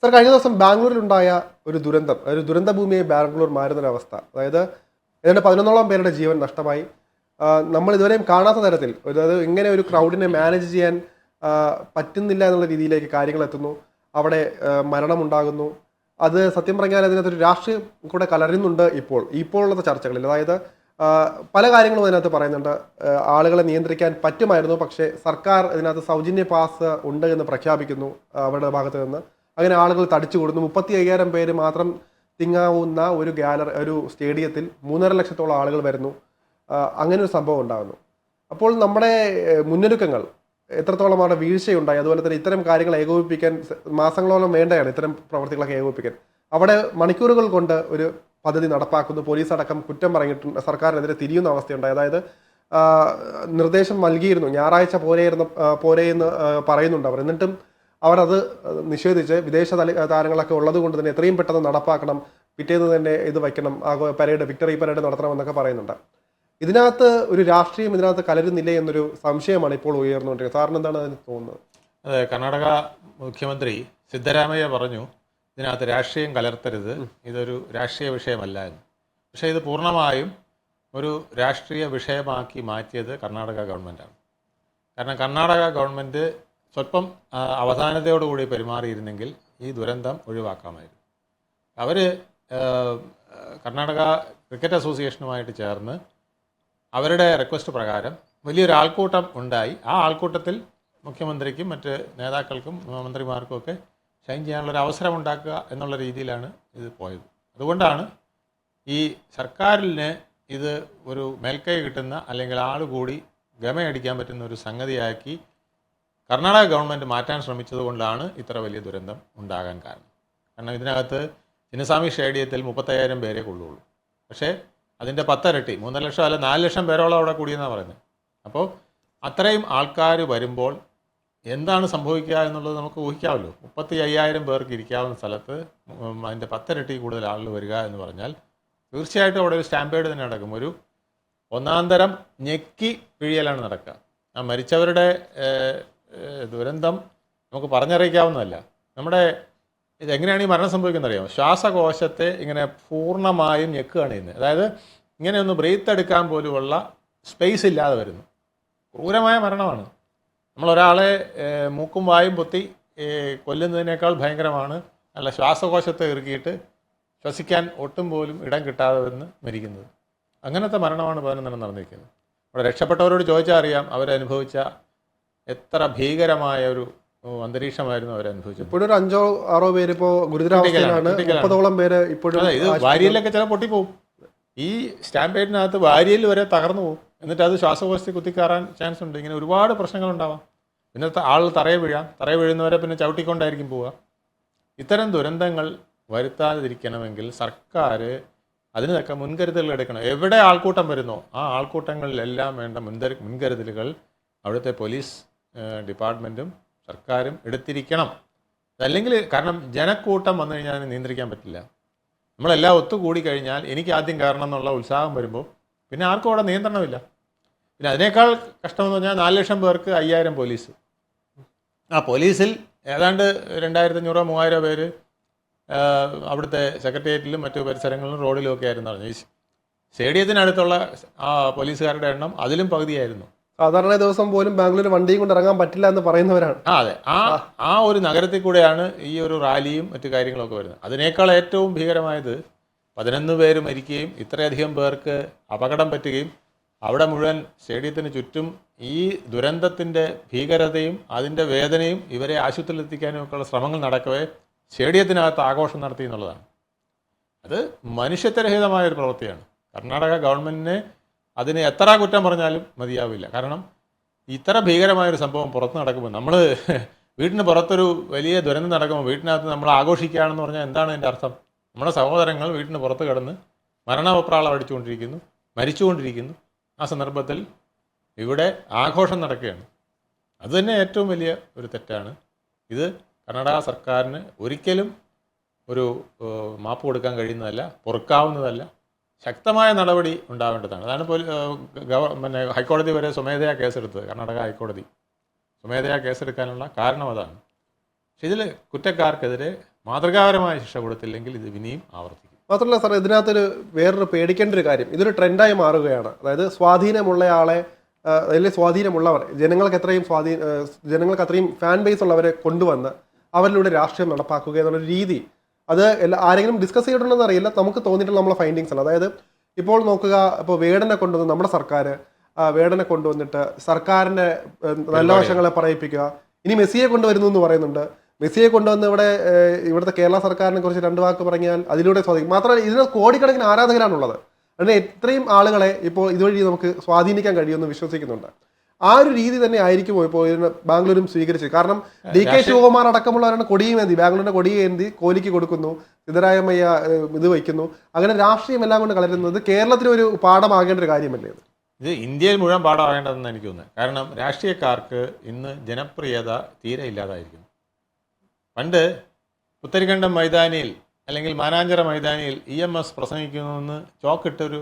Sir, കഴിഞ്ഞ ദിവസം ബാംഗ്ലൂരിലുണ്ടായ ഒരു ദുരന്ത ഭൂമിയായി ബാംഗ്ലൂർ മാറുന്നൊരവസ്ഥ. അതായത് ഏതാണ്ട് 11ഓളം പേരുടെ ജീവൻ നഷ്ടമായി. നമ്മൾ ഇതുവരെയും കാണാത്ത തരത്തിൽ, അതായത് ഇങ്ങനെ ഒരു ക്രൗഡിനെ മാനേജ് ചെയ്യാൻ പറ്റുന്നില്ല എന്നുള്ള രീതിയിലേക്ക് കാര്യങ്ങൾ എത്തുന്നു. അവിടെ മരണമുണ്ടാകുന്നു. അത് സത്യം പറഞ്ഞാൽ അതിനകത്തൊരു രാഷ്ട്രീയം കൂടെ കലരുന്നുണ്ട് ഇപ്പോഴുള്ള ചർച്ചകളിൽ. അതായത് പല കാര്യങ്ങളും അതിനകത്ത് പറയുന്നുണ്ട്. ആളുകളെ നിയന്ത്രിക്കാൻ പറ്റുമായിരുന്നു, പക്ഷേ സർക്കാർ ഇതിനകത്ത് സൗജന്യ പാസ് ഉണ്ട് എന്ന് പ്രഖ്യാപിക്കുന്നു അവരുടെ ഭാഗത്ത് നിന്ന്. അങ്ങനെ ആളുകൾ തടിച്ചു കൂടുന്നു. 35,000 പേര് മാത്രം തിങ്ങാവുന്ന ഒരു സ്റ്റേഡിയത്തിൽ 3.5 ലക്ഷത്തോളം ആളുകൾ വരുന്നു. അങ്ങനെ ഒരു സംഭവം ഉണ്ടാകുന്നു. അപ്പോൾ നമ്മുടെ മുന്നൊരുക്കങ്ങൾ എത്രത്തോളം അവിടെ വീഴ്ചയുണ്ടായി, അതുപോലെ തന്നെ ഇത്തരം കാര്യങ്ങൾ ഏകോപിപ്പിക്കാൻ മാസങ്ങളോളം വേണ്ടതാണ് ഇത്തരം പ്രവർത്തികളൊക്കെ ഏകോപിപ്പിക്കാൻ. അവിടെ മണിക്കൂറുകൾ കൊണ്ട് ഒരു പദ്ധതി നടപ്പാക്കുന്നു. പോലീസ് അടക്കം കുറ്റം പറഞ്ഞിട്ടുണ്ട്, സർക്കാരിനെതിരെ തിരിയുന്ന അവസ്ഥയുണ്ടായി. അതായത് നിർദ്ദേശം നൽകിയിരുന്നു, ഞായറാഴ്ച പോരെയെന്ന് പറയുന്നുണ്ട് അവർ. എന്നിട്ടും അവരത് നിഷേധിച്ച് വിദേശ താരങ്ങളൊക്കെ ഉള്ളത് കൊണ്ട് തന്നെ എത്രയും പെട്ടെന്ന് നടപ്പാക്കണം, പിറ്റേന്ന് തന്നെ ഇത് വയ്ക്കണം, വിക്ടറി പരേഡ് നടത്തണമെന്നൊക്കെ പറയുന്നുണ്ട്. ഇതിനകത്ത് ഒരു രാഷ്ട്രീയം ഇതിനകത്ത് കലരുന്നില്ലേ എന്നൊരു സംശയമാണ് ഇപ്പോൾ ഉയർന്നുകൊണ്ടിരിക്കുന്നത്. സാറിന് എന്താണ് അതിന് തോന്നുന്നത്? അതെ, കർണാടക മുഖ്യമന്ത്രി സിദ്ധരാമയ്യ പറഞ്ഞു ഇതിനകത്ത് രാഷ്ട്രീയം കലർത്തരുത്, ഇതൊരു രാഷ്ട്രീയ വിഷയമല്ല എന്ന്. പക്ഷേ ഇത് പൂർണ്ണമായും ഒരു രാഷ്ട്രീയ വിഷയമാക്കി മാറ്റിയത് കർണാടക ഗവൺമെൻറ്റാണ്. കാരണം കർണാടക ഗവൺമെൻറ് സ്വല്പം അവധാനതയോടുകൂടി പെരുമാറിയിരുന്നെങ്കിൽ ഈ ദുരന്തം ഒഴിവാക്കാമായിരുന്നു. അവർ കർണാടക ക്രിക്കറ്റ് അസോസിയേഷനുമായിട്ട് ചേർന്ന് അവരുടെ റിക്വസ്റ്റ് പ്രകാരം വലിയൊരു ആൾക്കൂട്ടം ഉണ്ടായി. ആ ആൾക്കൂട്ടത്തിൽ മുഖ്യമന്ത്രിക്കും മറ്റ് നേതാക്കൾക്കും മന്ത്രിമാർക്കും ഒക്കെ ഷൈൻ ചെയ്യാനുള്ളൊരു അവസരം ഉണ്ടാക്കുക എന്നുള്ള രീതിയിലാണ് ഇത് പോയത്. അതുകൊണ്ടാണ് ഈ സർക്കാരിന് ഇത് ഒരു മേൽക്കൈ കിട്ടുന്ന, അല്ലെങ്കിൽ ആളുകൂടി ഗമയടിക്കാൻ പറ്റുന്ന ഒരു സംഗതിയാക്കി കർണാടക ഗവൺമെൻറ് മാറ്റാൻ ശ്രമിച്ചത് കൊണ്ടാണ് ഇത്ര വലിയ ദുരന്തം ഉണ്ടാകാൻ കാരണം. കാരണം ഇതിനകത്ത് ചിന്നസ്വാമി സ്റ്റേഡിയത്തിൽ 35,000 പേരെ കൊള്ളുള്ളൂ. പക്ഷേ അതിൻ്റെ 10 ഇരട്ടി, 3 ലക്ഷം അല്ല 4 ലക്ഷം പേരോളം അവിടെ കൂടിയെന്നാണ് പറയുന്നത്. അപ്പോൾ അത്രയും ആൾക്കാർ വരുമ്പോൾ എന്താണ് സംഭവിക്കുക എന്നുള്ളത് നമുക്ക് ഊഹിക്കാമല്ലോ. 35,000 പേർക്ക് ഇരിക്കാവുന്ന സ്ഥലത്ത് അതിൻ്റെ 10 ഇരട്ടി കൂടുതൽ ആളുകൾ വരിക എന്ന് പറഞ്ഞാൽ തീർച്ചയായിട്ടും അവിടെ ഒരു സ്റ്റാമ്പേഡ് തന്നെ നടക്കും. ഒരു ഒന്നാന്തരം ഞെക്കി പിഴിയലാണ് നടക്കുക. ആ മരിച്ചവരുടെ ദുരന്തം നമുക്ക് പറഞ്ഞറിയിക്കാവുന്നതല്ല. നമ്മുടെ ഇതെങ്ങനെയാണ് ഈ മരണം സംഭവിക്കുന്നത് അറിയാമോ? ശ്വാസകോശത്തെ ഇങ്ങനെ പൂർണ്ണമായും ഞെക്കുകയാണ് ചെയ്യുന്നത്. അതായത് ഇങ്ങനെ ഒന്ന് ബ്രീത്ത് എടുക്കാൻ പോലുമുള്ള സ്പേസ് ഇല്ലാതെ വരുന്നു. ക്രൂരമായ മരണമാണ്. നമ്മളൊരാളെ മൂക്കും വായും പൊത്തി കൊല്ലുന്നതിനേക്കാൾ ഭയങ്കരമാണ് അല്ല ശ്വാസകോശത്തെ ഇറുക്കിയിട്ട് ശ്വസിക്കാൻ ഒട്ടും പോലും ഇടം കിട്ടാതെ വന്ന് മരിക്കുന്നത്. അങ്ങനത്തെ മരണമാണ് 11 നടന്നിരിക്കുന്നത്. അവിടെ രക്ഷപ്പെട്ടവരോട് ചോദിച്ചാൽ അറിയാം അവരനുഭവിച്ച എത്ര ഭീകരമായ ഒരു അന്തരീക്ഷമായിരുന്നു അവരനുഭവിച്ചത്. ഇപ്പോഴും ഒരു 5-6 പേര് ഇപ്പോൾ ഗുരുതരാവസ്ഥയിലാണ്. 30ഓളം പേര് ഇപ്പോഴും. ഇത് വാരിയലൊക്കെ ചില പൊട്ടിപ്പോവും. ഈ സ്റ്റാമ്പേഡിനകത്ത് വാരിയൽ വരെ തകർന്നു പോകും. എന്നിട്ട് അത് ശ്വാസകോശത്തിൽ കുത്തിക്കയറാൻ ചാൻസ് ഉണ്ട്. ഇങ്ങനെ ഒരുപാട് പ്രശ്നങ്ങളുണ്ടാവാം. പിന്നെ ആൾ തറയെ വീഴുന്നവരെ പിന്നെ ചവിട്ടിക്കൊണ്ടായിരിക്കും പോവുക. ഇത്തരം ദുരന്തങ്ങൾ വരുത്താതിരിക്കണമെങ്കിൽ സർക്കാർ അതിനൊക്കെ മുൻകരുതലുകൾ എടുക്കണം. എവിടെ ആൾക്കൂട്ടം വരുന്നോ ആ ആൾക്കൂട്ടങ്ങളിലെല്ലാം വേണ്ട മുൻകരുതലുകൾ അവിടുത്തെ പോലീസ് ഡിപ്പാർട്ട്മെൻറ്റും സർക്കാരും എടുത്തിരിക്കണം. അതല്ലെങ്കിൽ, കാരണം ജനക്കൂട്ടം വന്നു കഴിഞ്ഞാൽ നിയന്ത്രിക്കാൻ പറ്റില്ല. നമ്മളെല്ലാം ഒത്തുകൂടി കഴിഞ്ഞാൽ എനിക്ക് ആദ്യം കയറണം എന്നുള്ള ഉത്സാഹം വരുമ്പോൾ പിന്നെ ആർക്കും അവിടെ നിയന്ത്രണമില്ല. പിന്നെ അതിനേക്കാൾ കഷ്ടമെന്ന് പറഞ്ഞാൽ 4 ലക്ഷം പേർക്ക് 5,000 പോലീസ്. ആ പോലീസിൽ ഏതാണ്ട് 2,500-3,000 പേര് അവിടുത്തെ സെക്രട്ടേറിയറ്റിലും മറ്റു പരിസരങ്ങളിലും റോഡിലും ഒക്കെ ആയിരുന്നു പറഞ്ഞു. ഈ സ്റ്റേഡിയത്തിനടുത്തുള്ള ആ പോലീസുകാരുടെ എണ്ണം അതിലും പകുതിയായിരുന്നു. സാധാരണ ദിവസം പോലും ബാംഗ്ലൂർ വണ്ടിയും കൊണ്ട് ഇറങ്ങാൻ പറ്റില്ല എന്ന് പറയുന്നവരാണ്. അതെ, ആ ഒരു നഗരത്തിൽ കൂടെയാണ് ഈ ഒരു റാലിയും മറ്റു കാര്യങ്ങളൊക്കെ വരുന്നത്. അതിനേക്കാൾ ഏറ്റവും ഭീകരമായത് 11 പേര് മരിക്കുകയും ഇത്രയധികം പേർക്ക് അപകടം പറ്റുകയും അവിടെ മുഴുവൻ സ്റ്റേഡിയത്തിന് ചുറ്റും ഈ ദുരന്തത്തിൻ്റെ ഭീകരതയും അതിൻ്റെ വേദനയും ഇവരെ ആശുപത്രിയിലെത്തിക്കാനും ഒക്കെയുള്ള ശ്രമങ്ങൾ നടക്കവേ സ്റ്റേഡിയത്തിനകത്ത് ആഘോഷം നടത്തി എന്നുള്ളതാണ്. അത് മനുഷ്യത്വരഹിതമായൊരു പ്രവൃത്തിയാണ്. കർണാടക ഗവൺമെൻറ്റിനെ അതിന് എത്ര കുറ്റം പറഞ്ഞാലും മതിയാവില്ല. കാരണം ഇത്ര ഭീകരമായൊരു സംഭവം പുറത്ത് നടക്കുമ്പോൾ, നമ്മൾ വീട്ടിന് പുറത്തൊരു വലിയ ദുരന്തം നടക്കുമ്പോൾ വീട്ടിനകത്ത് നമ്മൾ ആഘോഷിക്കുകയാണെന്ന് പറഞ്ഞാൽ എന്താണ് അതിൻ്റെ അർത്ഥം? നമ്മുടെ സഹോദരങ്ങൾ വീട്ടിന് പുറത്ത് കിടന്ന് മരണവെപ്രാളം അടിച്ചുകൊണ്ടിരിക്കുന്നു, മരിച്ചുകൊണ്ടിരിക്കുന്നു. ആ സന്ദർഭത്തിൽ ഇവിടെ ആഘോഷം നടക്കുകയാണ്. അതുതന്നെ ഏറ്റവും വലിയ ഒരു തെറ്റാണ്. ഇത് കർണാടക സർക്കാരിന് ഒരിക്കലും ഒരു മാപ്പ് കൊടുക്കാൻ കഴിയുന്നതല്ല, പൊറുക്കാവുന്നതല്ല. ശക്തമായ നടപടി ഉണ്ടാവേണ്ടതാണ്. അതാണ് പിന്നെ ഹൈക്കോടതി വരെ സ്വമേധയാ കേസെടുത്തത്. കർണാടക ഹൈക്കോടതി സ്വമേധയാ കേസെടുക്കാനുള്ള കാരണം അതാണ്. പക്ഷെ ഇതിൽ കുറ്റക്കാർക്കെതിരെ മാതൃകാപരമായ ശിക്ഷ കൊടുത്തില്ലെങ്കിൽ ഇത് ഇനിയും ആവർത്തിക്കും. മാത്രമല്ല സാർ, ഇതിനകത്തൊരു വേറൊരു പേടിക്കേണ്ട ഒരു കാര്യം, ഇതൊരു ട്രെൻഡായി മാറുകയാണ്. അതായത് സ്വാധീനമുള്ള ആളെ അല്ലെങ്കിൽ സ്വാധീനമുള്ളവർ, ജനങ്ങൾക്ക് അത്രയും ഫാൻ ബേസ് ഉള്ളവരെ കൊണ്ടുവന്ന് അവരിലൂടെ രാഷ്ട്രീയം നടപ്പാക്കുക എന്നുള്ളൊരു രീതി, അത് ആരെങ്കിലും ഡിസ്കസ് ചെയ്തിട്ടുണ്ടെന്ന് അറിയില്ല, നമുക്ക് തോന്നിയിട്ടുള്ള നമ്മളെ ഫൈൻഡിങ്സ് ആണ്. അതായത് ഇപ്പോൾ നോക്കുക, ഇപ്പോൾ വേടനെ കൊണ്ടുവന്ന് നമ്മുടെ സർക്കാർ വേടനെ കൊണ്ടുവന്നിട്ട് സർക്കാരിൻ്റെ നല്ല വശങ്ങളെ പറയിപ്പിക്കുക. ഇനി മെസ്സിയെ കൊണ്ടുവരുന്നു എന്ന് പറയുന്നുണ്ട്. മെസ്സിയെ കൊണ്ടുവന്ന് ഇവിടുത്തെ കേരള സർക്കാരിനെ കുറിച്ച് 2 വാക്ക് പറഞ്ഞാൽ അതിലൂടെ സ്വാധീനിക്കും. മാത്രമല്ല, ഇതിന് കോടിക്കണക്കിന് ആരാധകരാണുള്ളത്. അതിന് എത്രയും ആളുകളെ ഇപ്പോൾ ഇതുവഴി നമുക്ക് സ്വാധീനിക്കാൻ കഴിയുമെന്ന് വിശ്വസിക്കുന്നുണ്ട്. ആ ഒരു രീതി തന്നെ ആയിരിക്കുമോ ഇപ്പോൾ ഇതിന് ബാംഗ്ലൂരും സ്വീകരിച്ചത്? കാരണം DK ശിവകുമാർ അടക്കമുള്ളവരാണ് കൊടിയുമേന്തി, ബാംഗ്ലൂരിന്റെ കൊടിയേന്തി കോഹ്ലിക്ക് കൊടുക്കുന്നു, സിദ്ധരാമയ്യ ഇത് വയ്ക്കുന്നു. അങ്ങനെ രാഷ്ട്രീയം എല്ലാം കൊണ്ട് കളരുന്നത് കേരളത്തിന് ഒരു പാഠമാകേണ്ട ഒരു കാര്യമല്ലേ ഇത് ഇന്ത്യയിൽ മുഴുവൻ പാഠമാകേണ്ടതെന്ന് എനിക്ക് തോന്നുന്നത്. കാരണം രാഷ്ട്രീയക്കാർക്ക് ഇന്ന് ജനപ്രിയത തീരെ ഇല്ലാതായിരിക്കുന്നു. പണ്ട് പുത്തരിക്കണ്ടം മൈതാനിയിൽ അല്ലെങ്കിൽ മാനാഞ്ചിറ മൈതാനിയിൽ EMS പ്രസംഗിക്കുന്നുവെന്ന് ചോക്കിട്ടൊരു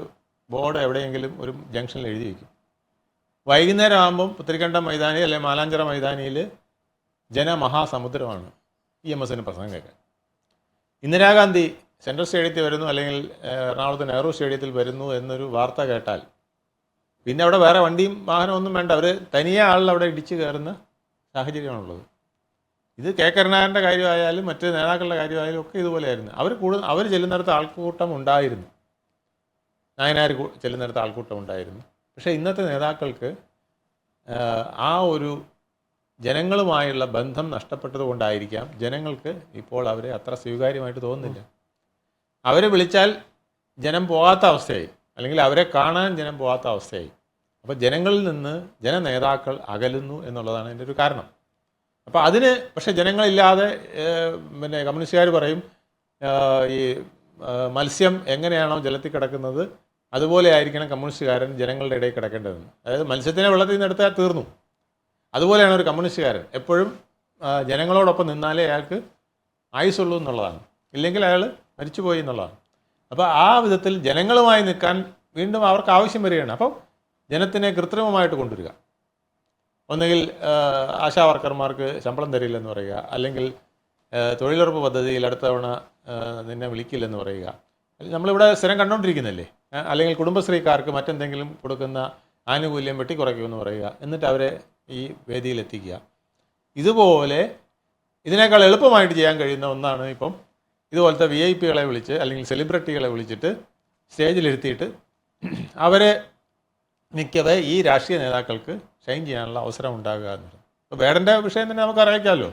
ബോർഡ് എവിടെയെങ്കിലും ഒരു ജംഗ്ഷനിൽ എഴുതി വയ്ക്കും. വൈകുന്നേരം ആകുമ്പം പുത്തരിക്കണ്ടം മൈതാനി അല്ലെങ്കിൽ മാനാഞ്ചിറ മൈതാനിയിൽ ജനമഹാസമുദ്രമാണ് EMSന് പ്രസംഗം കേൾക്കാൻ. ഇന്ദിരാഗാന്ധി സെൻട്രൽ സ്റ്റേഡിയത്തിൽ വരുന്നു അല്ലെങ്കിൽ എറണാകുളത്ത് നെഹ്റു സ്റ്റേഡിയത്തിൽ വരുന്നു എന്നൊരു വാർത്ത കേട്ടാൽ പിന്നെ അവിടെ വേറെ വണ്ടിയും വാഹനമൊന്നും വേണ്ട, അവർ തനിയെ ആളിൽ അവിടെ ഇടിച്ചു കയറുന്ന സാഹചര്യമാണുള്ളത്. ഇത് കെ കരുണാകരൻ്റെ കാര്യമായാലും മറ്റ് നേതാക്കളുടെ കാര്യമായാലും ഒക്കെ ഇതുപോലെയായിരുന്നു. അവർ ചെല്ലുന്നിടത്ത് ആൾക്കൂട്ടം ഉണ്ടായിരുന്നു, നായനാർ ചെല്ലുന്നിടത്ത് ആൾക്കൂട്ടം ഉണ്ടായിരുന്നു. പക്ഷേ ഇന്നത്തെ നേതാക്കൾക്ക് ആ ഒരു ജനങ്ങളുമായുള്ള ബന്ധം നഷ്ടപ്പെട്ടത് കൊണ്ടായിരിക്കാം ജനങ്ങൾക്ക് ഇപ്പോൾ അവരെ അത്ര സ്വീകാര്യമായിട്ട് തോന്നുന്നില്ല. അവരെ വിളിച്ചാൽ ജനം പോകാത്ത അവസ്ഥയായി, അല്ലെങ്കിൽ അവരെ കാണാൻ ജനം പോകാത്ത അവസ്ഥയായി. അപ്പോൾ ജനങ്ങളിൽ നിന്ന് ജനനേതാക്കൾ അകലുന്നു എന്നുള്ളതാണ് അതിൻ്റെ ഒരു കാരണം. അപ്പോൾ അതിന് പക്ഷേ ജനങ്ങളില്ലാതെ പിന്നെ കമ്മ്യൂണിസ്റ്റുകാർ പറയും ഈ മത്സ്യം എങ്ങനെയാണോ ജലത്തിൽ കിടക്കുന്നത് അതുപോലെ ആയിരിക്കണം കമ്മ്യൂണിസ്റ്റുകാരൻ ജനങ്ങളുടെ ഇടയിൽ കിടക്കേണ്ടതെന്ന്. അതായത് മത്സ്യത്തിനെ വെള്ളത്തിൽ നിന്ന് എടുത്താൽ തീർന്നു. അതുപോലെയാണ് ഒരു കമ്മ്യൂണിസ്റ്റുകാരൻ എപ്പോഴും ജനങ്ങളോടൊപ്പം നിന്നാലേ അയാൾക്ക് ആയുസുള്ളൂ എന്നുള്ളതാണ്, ഇല്ലെങ്കിൽ അയാൾ മരിച്ചുപോയി എന്നുള്ളതാണ്. അപ്പോൾ ആ വിധത്തിൽ ജനങ്ങളുമായി നിൽക്കാൻ വീണ്ടും അവർക്ക് ആവശ്യം വരികയാണ്. അപ്പം ജനത്തിനെ കൃത്രിമമായിട്ട് കൊണ്ടുവരിക, ഒന്നുകിൽ ആശാ വർക്കർമാർക്ക് ശമ്പളം തരില്ലെന്ന് പറയുക, അല്ലെങ്കിൽ തൊഴിലുറപ്പ് പദ്ധതിയിൽ അടുത്ത തവണ നിന്നെ വിളിക്കില്ലെന്ന് പറയുക. നമ്മളിവിടെ സ്ഥിരം കണ്ടുകൊണ്ടിരിക്കുന്നില്ലേ. അല്ലെങ്കിൽ കുടുംബശ്രീക്കാർക്ക് മറ്റെന്തെങ്കിലും കൊടുക്കുന്ന ആനുകൂല്യം വെട്ടിക്കുറയ്ക്കുമെന്ന് പറയുക, എന്നിട്ട് അവരെ ഈ വേദിയിലെത്തിക്കുക. ഇതുപോലെ ഇതിനേക്കാൾ എളുപ്പമായിട്ട് ചെയ്യാൻ കഴിയുന്ന ഒന്നാണ് ഇപ്പം ഇതുപോലത്തെ VIP-കളെ വിളിച്ച് അല്ലെങ്കിൽ സെലിബ്രിറ്റികളെ വിളിച്ചിട്ട് സ്റ്റേജിലിരുത്തിയിട്ട് അവരെ മിക്കവേ ഈ രാഷ്ട്രീയ നേതാക്കൾക്ക് ഷൈൻ ചെയ്യാനുള്ള അവസരം ഉണ്ടാകുക എന്നുള്ളത്. ഇപ്പോൾ വേടൻ്റെ വിഷയം തന്നെ നമുക്ക് അറിയിക്കാമല്ലോ.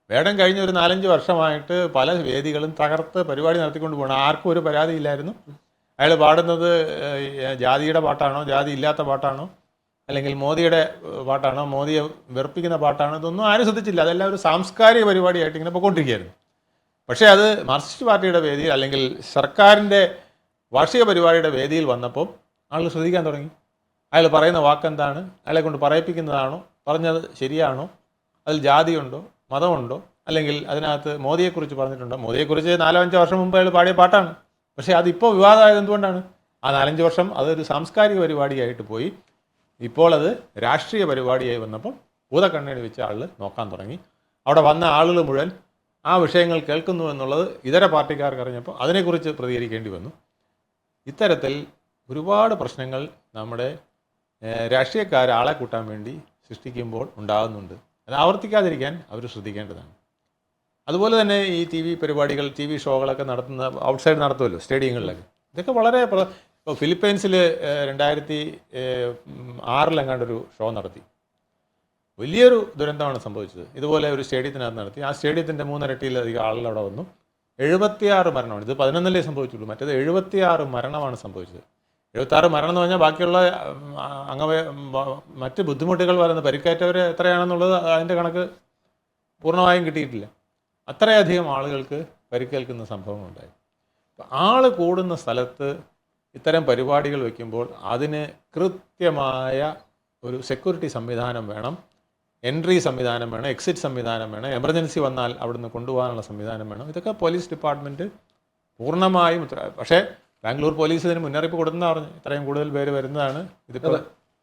വേടൻ കഴിഞ്ഞ ഒരു 4-5 വർഷമായിട്ട് പല വേദികളും തകർത്ത് പരിപാടി നടത്തിക്കൊണ്ട് പോകണം. ആർക്കും ഒരു പരാതിയില്ലായിരുന്നു. അയാൾ പാടുന്നത് ജാതിയുടെ പാട്ടാണോ, ജാതി ഇല്ലാത്ത പാട്ടാണോ, അല്ലെങ്കിൽ മോദിയുടെ പാട്ടാണോ, മോദിയെ വെറുപ്പിക്കുന്ന പാട്ടാണോ, ഇതൊന്നും ആരും ശ്രദ്ധിച്ചില്ല. അതെല്ലാം ഒരു സാംസ്കാരിക പരിപാടിയായിട്ട് ഇങ്ങനെ പോയിക്കൊണ്ടിരിക്കുകയായിരുന്നു. പക്ഷേ അത് മാർക്സിസ്റ്റ് പാർട്ടിയുടെ വേദിയിൽ അല്ലെങ്കിൽ സർക്കാരിൻ്റെ വാർഷിക പരിപാടിയുടെ വേദിയിൽ വന്നപ്പോൾ ആളുകൾ ശ്രദ്ധിക്കാൻ തുടങ്ങി. അയാൾ പറയുന്ന വാക്കെന്താണ്, അയാളെ കൊണ്ട് പറയിപ്പിക്കുന്നതാണോ, പറഞ്ഞത് ശരിയാണോ, അതിൽ ജാതിയുണ്ടോ, മതമുണ്ടോ, അല്ലെങ്കിൽ അതിനകത്ത് മോദിയെക്കുറിച്ച് പറഞ്ഞിട്ടുണ്ടോ. മോദിയെക്കുറിച്ച് 4-5 വർഷം മുമ്പ് അയാൾ പാടിയ പാട്ടാണ്. പക്ഷേ അതിപ്പോൾ വിവാദമായത് എന്തുകൊണ്ടാണ്? ആ 4-5 വർഷം അതൊരു സാംസ്കാരിക പരിപാടിയായിട്ട് പോയി. ഇപ്പോൾ അത് രാഷ്ട്രീയ പരിപാടിയായി വന്നപ്പോൾ ഭൂതക്കണ്ണേടി വെച്ച് ആൾ നോക്കാൻ തുടങ്ങി. അവിടെ വന്ന ആളുകൾ മുഴുവൻ ആ വിഷയങ്ങൾ കേൾക്കുന്നു എന്നുള്ളത് ഇതര പാർട്ടിക്കാർക്ക് അറിഞ്ഞപ്പോൾ അതിനെക്കുറിച്ച് പ്രതികരിക്കേണ്ടി വന്നു. ഇത്തരത്തിൽ ഒരുപാട് പ്രശ്നങ്ങൾ നമ്മുടെ രാഷ്ട്രീയക്കാർ ആളെ കൂട്ടാൻ വേണ്ടി സൃഷ്ടിക്കുമ്പോൾ ഉണ്ടാകുന്നുണ്ട്. അത് ആവർത്തിക്കാതിരിക്കാൻ അവർ ശ്രദ്ധിക്കേണ്ടതാണ്. അതുപോലെ തന്നെ ഈ TV പരിപാടികൾ, TV ഷോകളൊക്കെ നടത്തുന്ന ഔട്ട്സൈഡ് നടത്തുമല്ലോ സ്റ്റേഡിയങ്ങളിലൊക്കെ. ഇതൊക്കെ വളരെ ഇപ്പോൾ ഫിലിപ്പൈൻസിൽ 2006 എങ്ങാണ്ടൊരു ഷോ നടത്തി. വലിയൊരു ദുരന്തമാണ് സംഭവിച്ചത്. ഇതുപോലെ ഒരു സ്റ്റേഡിയത്തിനകത്ത് നടത്തി. ആ സ്റ്റേഡിയത്തിൻ്റെ 3 ഇരട്ടിയിലധികം ആളുകൾ അവിടെ വന്നു. 76 മരണമാണ്. ഇത് 11 സംഭവിച്ചുള്ളൂ, മറ്റേത് 76 മരണമാണ് സംഭവിച്ചത്. 76 മരണം എന്ന് പറഞ്ഞാൽ ബാക്കിയുള്ള മറ്റ് ബുദ്ധിമുട്ടുകൾ വരുന്ന പരിക്കേറ്റവർ എത്രയാണെന്നുള്ളത് അതിൻ്റെ കണക്ക് പൂർണ്ണമായും കിട്ടിയിട്ടില്ല. അത്രയധികം ആളുകൾക്ക് പരിക്കേൽക്കുന്ന സംഭവങ്ങളുണ്ടായി. ആൾ കൂടുന്ന സ്ഥലത്ത് ഇത്തരം പരിപാടികൾ വയ്ക്കുമ്പോൾ അതിന് കൃത്യമായ ഒരു സെക്യൂരിറ്റി സംവിധാനം വേണം, എൻട്രി സംവിധാനം വേണം, എക്സിറ്റ് സംവിധാനം വേണം, എമർജൻസി വന്നാൽ അവിടുന്ന് കൊണ്ടുപോകാനുള്ള സംവിധാനം വേണം. ഇതൊക്കെ പോലീസ് ഡിപ്പാർട്ട്മെൻറ്റ് പൂർണ്ണമായും പക്ഷേ ബാംഗ്ലൂർ പോലീസ് ഇതിന് മുന്നറിയിപ്പ് കൊടുത്തെന്ന് പറഞ്ഞു. ഇത്രയും കൂടുതൽ പേര് വരുന്നതാണ്, ഇതിപ്പോൾ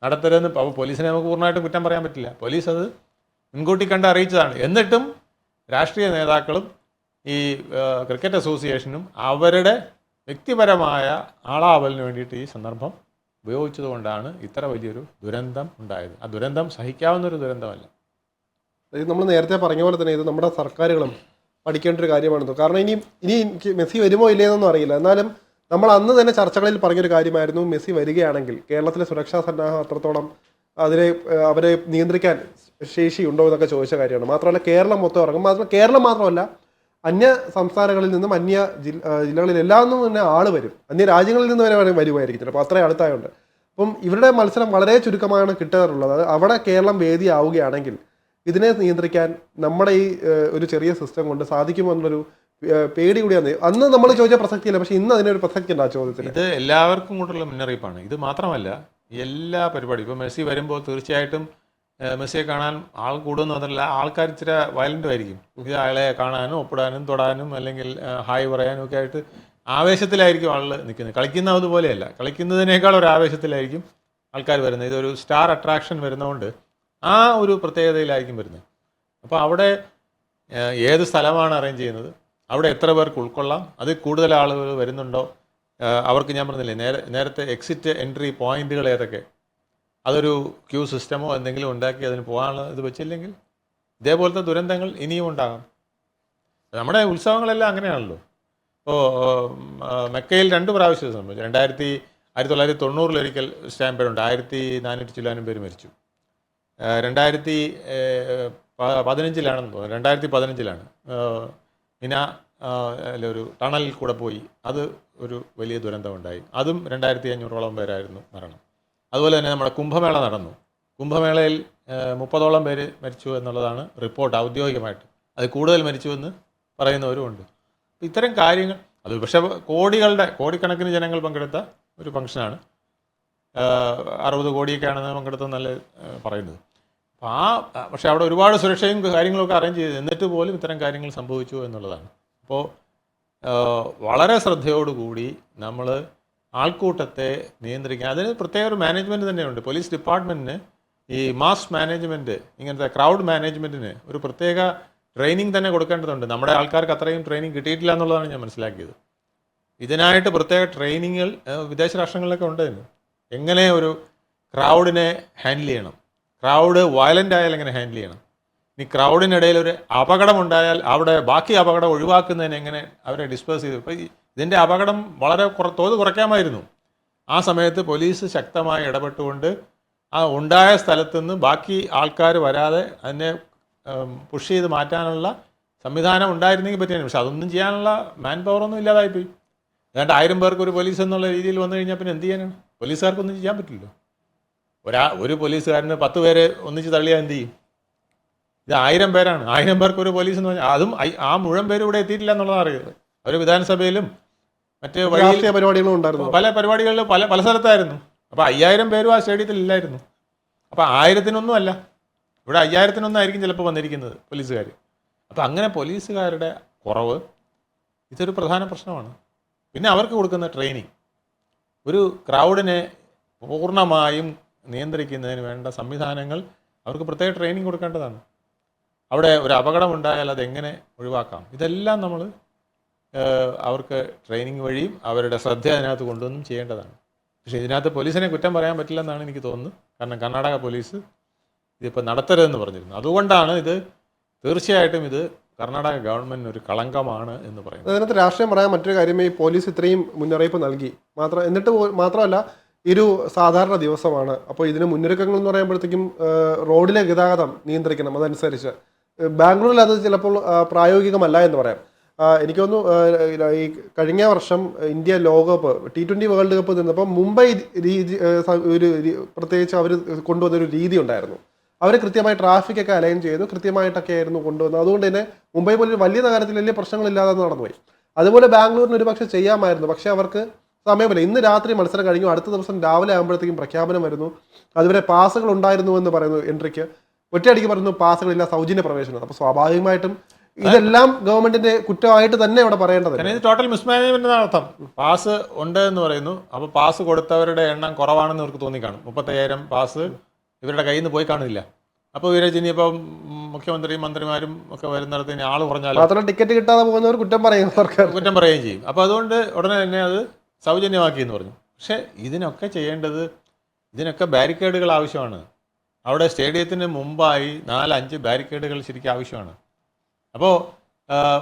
നടത്തരുതെന്ന്. അപ്പോൾ പോലീസിനെ നമുക്ക് പൂർണ്ണമായിട്ടും കുറ്റം പറയാൻ പറ്റില്ല. പോലീസ് അത് മുൻകൂട്ടി കണ്ട് അറിയിച്ചതാണ്. എന്നിട്ടും രാഷ്ട്രീയ നേതാക്കളും ഈ ക്രിക്കറ്റ് അസോസിയേഷനും അവരുടെ വ്യക്തിപരമായ ആളാവലിന് വേണ്ടിയിട്ട് ഈ സന്ദർഭം ഉപയോഗിച്ചതുകൊണ്ടാണ് ഇത്ര വലിയൊരു ദുരന്തം ഉണ്ടായത്. ആ ദുരന്തം സഹിക്കാവുന്നൊരു ദുരന്തമല്ല. ഇത് നമ്മൾ നേരത്തെ പറഞ്ഞ പോലെ തന്നെ ഇത് നമ്മുടെ സർക്കാരുകളും പഠിക്കേണ്ട ഒരു കാര്യമാണെന്ന്. കാരണം ഇനി മെസ്സി വരുമോ ഇല്ലേന്നൊന്നും അറിയില്ല. എന്നാലും നമ്മൾ അന്ന് തന്നെ ചർച്ചകളിൽ പറഞ്ഞൊരു കാര്യമായിരുന്നു, മെസ്സി വരികയാണെങ്കിൽ കേരളത്തിലെ സുരക്ഷാ സന്നാഹം അത്രത്തോളം അവരെ നിയന്ത്രിക്കാൻ ശേഷിയുണ്ടോ എന്നൊക്കെ ചോദിച്ച കാര്യമാണ്. മാത്രമല്ല കേരളം മൊത്തം ഇറങ്ങും. കേരളം മാത്രമല്ല, അന്യ സംസ്ഥാനങ്ങളിൽ നിന്നും അന്യ ജില്ലകളിൽ എല്ലാം നിന്നും തന്നെ ആള് വരും. അന്യ രാജ്യങ്ങളിൽ നിന്ന് വരെ വരുമായിരിക്കും. അപ്പോൾ അത്രയും അടുത്തായുണ്ട്. അപ്പം ഇവരുടെ മത്സരം വളരെ ചുരുക്കമാണ് കിട്ടാറുള്ളത്. അത് അവിടെ കേരളം വേദിയാവുകയാണെങ്കിൽ ഇതിനെ നിയന്ത്രിക്കാൻ നമ്മുടെ ഈ ഒരു ചെറിയ സിസ്റ്റം കൊണ്ട് സാധിക്കുമോ എന്നൊരു പേടി കൂടിയാണ്. അന്ന് നമ്മൾ ചോദിച്ച പ്രസക്തിയില്ല, പക്ഷെ ഇന്ന് അതിനൊരു പ്രസക്തി ഉണ്ട് ആ ചോദ്യത്തിന്. ഇത് എല്ലാവർക്കും കൂട്ടുള്ള മുന്നറിയിപ്പാണ്. ഇത് മാത്രമല്ല, എല്ലാ പരിപാടിയും ഇപ്പോൾ മെസ്സി വരുമ്പോൾ തീർച്ചയായിട്ടും മെസ്സിയെ കാണാൻ ആൾ കൂടുമെന്ന് മാത്രമല്ല, ആൾക്കാർ ഇച്ചിരി വയലൻ്റ് ആയിരിക്കും. ഇത് അയാളെ കാണാനും ഒപ്പിടാനും തൊടാനും അല്ലെങ്കിൽ ഹായ് പറയാനും ഒക്കെ ആയിട്ട് ആവേശത്തിലായിരിക്കും ആളുകൾ നിൽക്കുന്നത്. കളിക്കുന്നത് പോലെയല്ല, കളിക്കുന്നതിനേക്കാൾ ഒരു ആവേശത്തിലായിരിക്കും ആൾക്കാർ വരുന്നത്. ഇതൊരു സ്റ്റാർ അട്രാക്ഷൻ വരുന്നതുകൊണ്ട് ആ ഒരു പ്രത്യേകതയിലായിരിക്കും വരുന്നത്. അപ്പോൾ അവിടെ ഏത് സ്ഥലമാണ് അറേഞ്ച് ചെയ്യുന്നത്, അവിടെ എത്ര പേർക്ക് ഉൾക്കൊള്ളാം, അതിൽ കൂടുതൽ ആളുകൾ വരുന്നുണ്ടോ, അവർക്ക് ഞാൻ പറഞ്ഞില്ലേ നേരത്തെ എക്സിറ്റ് എൻട്രി പോയിന്റുകൾ ഏതൊക്കെ, അതൊരു ക്യൂ സിസ്റ്റമോ എന്തെങ്കിലും ഉണ്ടാക്കി അതിന് പോകാനുള്ള ഇത് വെച്ചില്ലെങ്കിൽ ഇതേപോലത്തെ ദുരന്തങ്ങൾ ഇനിയും ഉണ്ടാകാം. നമ്മുടെ ഉത്സവങ്ങളെല്ലാം അങ്ങനെയാണല്ലോ. ഇപ്പോൾ മെക്കയിൽ 2 പ്രാവശ്യം സംഭവിച്ചു. 1990 സ്റ്റാമ്പേഡുണ്ട്, 1400 ചില്ലാനും പേര് മരിച്ചു. 2015 തോന്നുന്നു, 2015 മിന ഒരു ടണലിൽ കൂടെ പോയി, അത് ഒരു വലിയ ദുരന്തമുണ്ടായി. അതും 2500 പേരായിരുന്നു മരണം. അതുപോലെ തന്നെ നമ്മുടെ കുംഭമേള നടന്നു. കുംഭമേളയിൽ 30 പേര് മരിച്ചു എന്നുള്ളതാണ് റിപ്പോർട്ട് ഔദ്യോഗികമായിട്ട്. അത് കൂടുതൽ മരിച്ചുവെന്ന് പറയുന്നവരുമുണ്ട്. ഇത്തരം കാര്യങ്ങൾ അത് പക്ഷേ കോടിക്കണക്കിന് ജനങ്ങൾ പങ്കെടുത്ത ഒരു ഫംഗ്ഷനാണ്. 60 കോടിയൊക്കെയാണെന്ന് പങ്കെടുത്തെന്നല്ല പറയുന്നത്. അപ്പോൾ പക്ഷേ അവിടെ ഒരുപാട് സുരക്ഷയും കാര്യങ്ങളൊക്കെ അറേഞ്ച് ചെയ്ത് എന്നിട്ട് പോലും ഇത്തരം കാര്യങ്ങൾ സംഭവിച്ചു എന്നുള്ളതാണ്. അപ്പോൾ വളരെ ശ്രദ്ധയോടുകൂടി നമ്മൾ ആൾക്കൂട്ടത്തെ നിയന്ത്രിക്കാൻ അതിന് പ്രത്യേക ഒരു മാനേജ്മെൻറ്റ് തന്നെയുണ്ട്. പോലീസ് ഡിപ്പാർട്ട്മെൻറ്റിന് ഈ മാസ് മാനേജ്മെൻറ്റ്, ഇങ്ങനത്തെ ക്രൗഡ് മാനേജ്മെൻറ്റിന് ഒരു പ്രത്യേക ട്രെയിനിങ് തന്നെ കൊടുക്കേണ്ടതുണ്ട്. നമ്മുടെ ആൾക്കാർക്ക് അത്രയും ട്രെയിനിങ് കിട്ടിയിട്ടില്ല എന്നുള്ളതാണ് ഞാൻ മനസ്സിലാക്കിയത്. ഇതിനായിട്ട് പ്രത്യേക ട്രെയിനിങ്ങുകൾ വിദേശ രാഷ്ട്രങ്ങളിലൊക്കെ ഉണ്ട്. എങ്ങനെ ഒരു ക്രൗഡിനെ ഹാൻഡിൽ ചെയ്യണം, ക്രൗഡ് വയലൻ്റ് ആയാൽ എങ്ങനെ ഹാൻഡിൽ ചെയ്യണം, ഇനി ക്രൗഡിനിടയിൽ ഒരു അപകടമുണ്ടായാൽ അവിടെ ബാക്കി അപകടം ഒഴിവാക്കുന്നതിന് എങ്ങനെ അവരെ ഡിസ്പേഴ്സ് ചെയ്തു. ഇപ്പോൾ ഇതിൻ്റെ അപകടം വളരെ തോത് കുറയ്ക്കാമായിരുന്നു. ആ സമയത്ത് പോലീസ് ശക്തമായി ഇടപെട്ടുകൊണ്ട് ആ ഉണ്ടായ സ്ഥലത്തു നിന്ന് ബാക്കി ആൾക്കാർ വരാതെ അതിനെ പുഷ് ചെയ്ത് മാറ്റാനുള്ള സംവിധാനം ഉണ്ടായിരുന്നെങ്കിൽ പറ്റിയാണ്. പക്ഷെ അതൊന്നും ചെയ്യാനുള്ള മാൻ പവറൊന്നും ഇല്ലാതായിപ്പോയി. ഏതാണ്ട് 1000 പേർക്ക് ഒരു പോലീസ് എന്നുള്ള രീതിയിൽ വന്നു കഴിഞ്ഞാൽ പിന്നെ എന്ത് ചെയ്യാനാണ്? പോലീസുകാർക്കൊന്നും ചെയ്യാൻ പറ്റില്ലല്ലോ. ഒരു പോലീസുകാരന് 10 പേരെ ഒന്നിച്ച് തള്ളിയാൽ എന്ത് ചെയ്യും? ഇത് 1000 പേരാണ്. 1000 പേർക്ക് ഒരു പോലീസ് എന്ന് പറഞ്ഞാൽ അതും ആ മുഴുവൻ പേരും ഇവിടെ എത്തിയിട്ടില്ല എന്നുള്ളതാണ് അറിയുന്നത്. അവർ വിധാനസഭയിലും മറ്റ് രാഷ്ട്രീയ പരിപാടികളും ഉണ്ടായിരുന്നു, പല പരിപാടികളിലും പല സ്ഥലത്തായിരുന്നു. അപ്പോൾ 5000 പേരും ആ സ്റ്റേഡിയത്തിൽ ഇല്ലായിരുന്നു. അപ്പോൾ 1000-നൊന്നും അല്ല, ഇവിടെ 5000-നൊന്നും ആയിരിക്കും ചിലപ്പോൾ വന്നിരിക്കുന്നത് പോലീസുകാർ. അപ്പോൾ അങ്ങനെ പോലീസുകാരുടെ കുറവ് ഇതൊരു പ്രധാന പ്രശ്നമാണ്. പിന്നെ അവർക്ക് കൊടുക്കുന്ന ട്രെയിനിങ്, ഒരു ക്രൗഡിനെ പൂർണ്ണമായും നിയന്ത്രിക്കുന്നതിന് വേണ്ട സംവിധാനങ്ങൾ അവർക്ക് പ്രത്യേക ട്രെയിനിങ് കൊടുക്കേണ്ടതാണ്. അവിടെ ഒരു അപകടം ഉണ്ടായാൽ അതെങ്ങനെ ഒഴിവാക്കാം, ഇതെല്ലാം നമ്മൾ അവർക്ക് ട്രെയിനിങ് വഴിയും അവരുടെ ശ്രദ്ധ അതിനകത്ത് കൊണ്ടുവന്നും ചെയ്യേണ്ടതാണ്. പക്ഷേ ഇതിനകത്ത് പോലീസിനെ കുറ്റം പറയാൻ പറ്റില്ലെന്നാണ് എനിക്ക് തോന്നുന്നത്. കാരണം കർണാടക പോലീസ് ഇതിപ്പോൾ നടത്തരുതെന്ന് പറഞ്ഞിരുന്നു. അതുകൊണ്ടാണ് ഇത് തീർച്ചയായിട്ടും ഇത് കർണാടക ഗവൺമെൻറ്റിന് ഒരു കളങ്കമാണ് എന്ന് പറയുന്നത്. അതിനകത്ത് രാഷ്ട്രീയം പറയാൻ മറ്റൊരു കാര്യം, ഈ പോലീസ് ഇത്രയും മുന്നറിയിപ്പ് നൽകി മാത്രമല്ല ഒരു സാധാരണ ദിവസമാണ്. അപ്പോൾ ഇതിന് മുന്നൊരുക്കങ്ങൾ എന്ന് പറയുമ്പോഴത്തേക്കും റോഡിലെ ഗതാഗതം നിയന്ത്രിക്കണം. അതനുസരിച്ച് ബാംഗ്ലൂരിൽ അത് ചിലപ്പോൾ പ്രായോഗികമല്ല എന്ന് പറയാം. എനിക്ക് തോന്നുന്നു ഈ കഴിഞ്ഞ വർഷം ഇന്ത്യ ലോകകപ്പ് T20 വേൾഡ് കപ്പ് നിന്നപ്പോൾ മുംബൈ പ്രത്യേകിച്ച് അവർ കൊണ്ടുവന്നൊരു രീതി ഉണ്ടായിരുന്നു. അവർ കൃത്യമായി ട്രാഫിക്കൊക്കെ അലൈൻ ചെയ്തു, കൃത്യമായിട്ടൊക്കെ ആയിരുന്നു കൊണ്ടുവന്നത്. അതുകൊണ്ട് തന്നെ മുംബൈ പോലൊരു വലിയ നഗരത്തിൽ വലിയ പ്രശ്നങ്ങളില്ലാതെ നടന്നുപോയി. അതുപോലെ ബാംഗ്ലൂരിന് ഒരു പക്ഷേ ചെയ്യാമായിരുന്നു, പക്ഷേ അവർക്ക് സമയമില്ല. ഇന്ന് രാത്രി മത്സരം കഴിഞ്ഞു, അടുത്ത ദിവസം രാവിലെ ആകുമ്പോഴത്തേക്കും പ്രഖ്യാപനം വരുന്നു. അതുവരെ പാസുകൾ ഉണ്ടായിരുന്നു എന്ന് പറയുന്നു. എൻട്രിക്ക് ഒറ്റയടിക്ക് പറയുന്നു പാസുകളില്ല, സൗജന്യ പ്രവേശനം. അപ്പോൾ സ്വാഭാവികമായിട്ടും ഇതെല്ലാം ഗവൺമെന്റിന്റെ കുറ്റമായിട്ട് തന്നെ ഇവിടെ പറയേണ്ടത്. ഇത് ടോട്ടൽ മിസ്മാനേജ്മെന്റ് അർത്ഥം. പാസ് ഉണ്ട് എന്ന് പറയുന്നു, അപ്പോൾ പാസ് കൊടുത്തവരുടെ എണ്ണം കുറവാണെന്ന് ഇവർക്ക് തോന്നിക്കാണും. 35,000 പാസ് ഇവരുടെ കയ്യിൽ നിന്ന് പോയി കാണില്ല. അപ്പോൾ വിരജ് ഇനിയിപ്പം മുഖ്യമന്ത്രിയും മന്ത്രിമാരും ഒക്കെ വരുന്നിടത്ത് ഇനി ആൾ കുറഞ്ഞാലും മാത്രമല്ല ടിക്കറ്റ് കിട്ടാതെ പോകുന്നവർ കുറ്റം പറയും സർക്കാർ. കുറ്റം പറയുകയും ചെയ്യും. അപ്പോൾ അതുകൊണ്ട് ഉടനെ തന്നെ അത് സൗജന്യമാക്കി എന്ന് പറഞ്ഞു. പക്ഷേ ഇതിനൊക്കെ ചെയ്യേണ്ടത്, ഇതിനൊക്കെ ബാരിക്കേഡുകൾ ആവശ്യമാണ്. അവിടെ സ്റ്റേഡിയത്തിന് മുമ്പായി 4-5 ബാരിക്കേഡുകൾ ശരിക്കും ആവശ്യമാണ്. അപ്പോൾ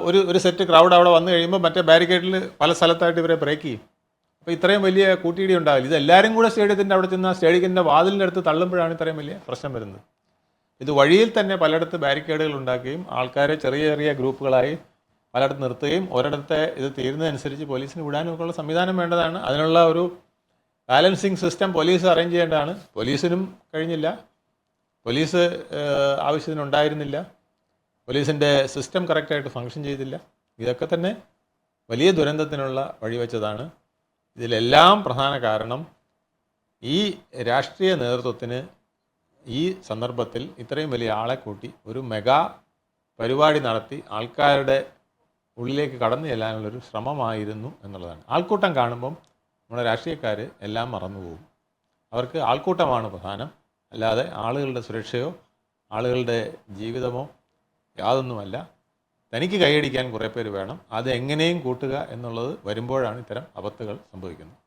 ഒരു സെറ്റ് ക്രൗഡ് അവിടെ വന്നു കഴിയുമ്പോൾ മറ്റേ ബാരിക്കേഡിൽ പല സ്ഥലത്തായിട്ട് ഇവരെ ബ്രേക്ക് ചെയ്യും. അപ്പോൾ ഇത്രയും വലിയ കൂട്ടിയിടി ഉണ്ടാവില്ല. ഇതെല്ലാവരും കൂടെ സ്റ്റേഡിയത്തിൻ്റെ അവിടെ ചെന്ന് സ്റ്റേഡിയത്തിൻ്റെ വാതിലിൻ്റെ അടുത്ത് തള്ളുമ്പോഴാണ് ഇത്രയും വലിയ പ്രശ്നം വരുന്നത്. ഇത് വഴിയിൽ തന്നെ പലയിടത്ത് ബാരിക്കേഡുകൾ ഉണ്ടാക്കുകയും ആൾക്കാരെ ചെറിയ ചെറിയ ഗ്രൂപ്പുകളായി പലയിടത്ത് നിർത്തുകയും ഒരിടത്തെ ഇത് തീരുന്നതനുസരിച്ച് പോലീസിന് വിടാനും ഒക്കെ ഉള്ള സംവിധാനം വേണ്ടതാണ്. അതിനുള്ള ഒരു ബാലൻസിങ് സിസ്റ്റം പോലീസ് അറേഞ്ച് ചെയ്യേണ്ടതാണ്. പോലീസിനും കഴിഞ്ഞില്ല, പോലീസ് ആവശ്യത്തിനുണ്ടായിരുന്നില്ല, പോലീസിൻ്റെ സിസ്റ്റം കറക്റ്റായിട്ട് ഫങ്ഷൻ ചെയ്തില്ല. ഇതൊക്കെ തന്നെ വലിയ ദുരന്തത്തിനുള്ള വഴിവെച്ചതാണ്. ഇതിലെല്ലാം പ്രധാന കാരണം ഈ രാഷ്ട്രീയ നേതൃത്വത്തിന് ഈ സന്ദർഭത്തിൽ ഇത്രയും വലിയ ആളെ കൂട്ടി ഒരു മെഗാ പരിപാടി നടത്തി ആൾക്കാരുടെ ഉള്ളിലേക്ക് കടന്നു ചെല്ലാനുള്ളൊരു ശ്രമമായിരുന്നു എന്നുള്ളതാണ്. ആൾക്കൂട്ടം കാണുമ്പം നമ്മുടെ രാഷ്ട്രീയക്കാർ എല്ലാം മറന്നുപോകും. അവർക്ക് ആൾക്കൂട്ടമാണ് പ്രധാനം, അല്ലാതെ ആളുകളുടെ സുരക്ഷയോ ആളുകളുടെ ജീവിതമോ യാതൊന്നുമല്ല. തനിക്ക് കൈയടിക്കാൻ കുറേ പേര് വേണം, അത് എങ്ങനെയും കൂട്ടുക എന്നുള്ളത് വരുമ്പോഴാണ് ഇത്തരം ആപത്തുകൾ സംഭവിക്കുന്നത്.